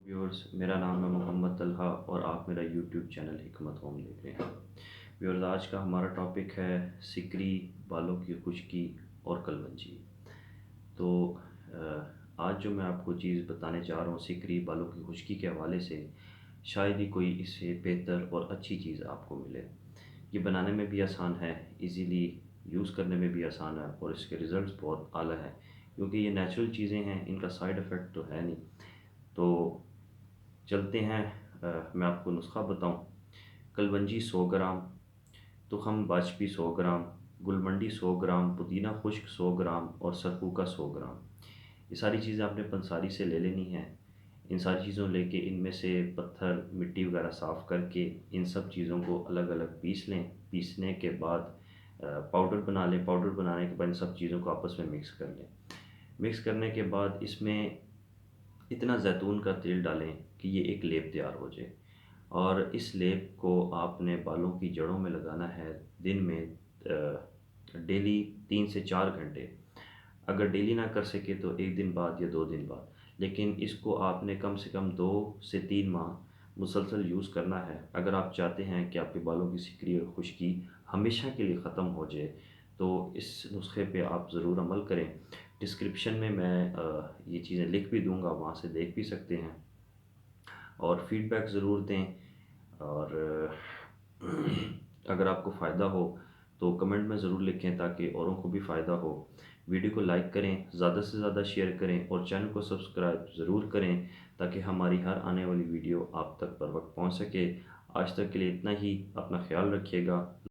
Viewers, मेरा नाम है मोहम्मद तलहा और आप मेरा यूट्यूब चैनल हिकमत होम देख रहे हैं। व्यूअर्स, आज का हमारा टॉपिक है सिकरी, बालों की खुश्की और कलवंजी। तो आज जो मैं आपको चीज़ बताने जा रहा हूँ सिकरी, बालों की खुश्की के हवाले से, शायद ही कोई इससे बेहतर और अच्छी चीज़ आपको मिले। ये बनाने में भी आसान है, इजीली यूज़ करने में भी आसान है और इसके रिज़ल्ट्स बहुत आला है, क्योंकि ये नेचुरल चीज़ें हैं, इनका साइड इफ़ेक्ट तो है नहीं। तो चलते हैं, मैं आपको नुस्खा बताऊं। कलवंजी 100 ग्राम, तुखम बाजपी 100 ग्राम, गुलमंडी 100 ग्राम, पुदीना खुश्क 100 ग्राम और सरकूका 100 ग्राम। ये सारी चीज़ें आपने पंसारी से ले लेनी हैं। इन सारी चीज़ों लेके इनमें से पत्थर मिट्टी वगैरह साफ़ करके इन सब चीज़ों को अलग अलग पीस लें। पीसने के बाद पाउडर बना लें। पाउडर बनाने के बाद इन सब चीज़ों को आपस में मिक्स कर लें। मिक्स करने के बाद इसमें इतना जैतून का तेल डालें कि ये एक लेप तैयार हो जाए, और इस लेप को आपने बालों की जड़ों में लगाना है दिन में डेली 3 से 4 घंटे। अगर डेली ना कर सके तो एक दिन बाद या 2 दिन बाद, लेकिन इसको आपने कम से कम 2 से 3 माह मुसलसल यूज़ करना है। अगर आप चाहते हैं कि आपके बालों की सिकरी और खुश्की हमेशा के लिए ख़त्म हो जाए तो इस नुस्खे पे आप ज़रूर अमल करें। डिस्क्रिप्शन में मैं ये चीज़ें लिख भी दूंगा, वहाँ से देख भी सकते हैं और फीडबैक ज़रूर दें। और अगर आपको फ़ायदा हो तो कमेंट में ज़रूर लिखें ताकि औरों को भी फ़ायदा हो। वीडियो को लाइक करें, ज़्यादा से ज़्यादा शेयर करें और चैनल को सब्सक्राइब ज़रूर करें ताकि हमारी हर आने वाली वीडियो आप तक बर वक्त पहुँच सके। आज तक के लिए इतना ही। अपना ख्याल रखिएगा।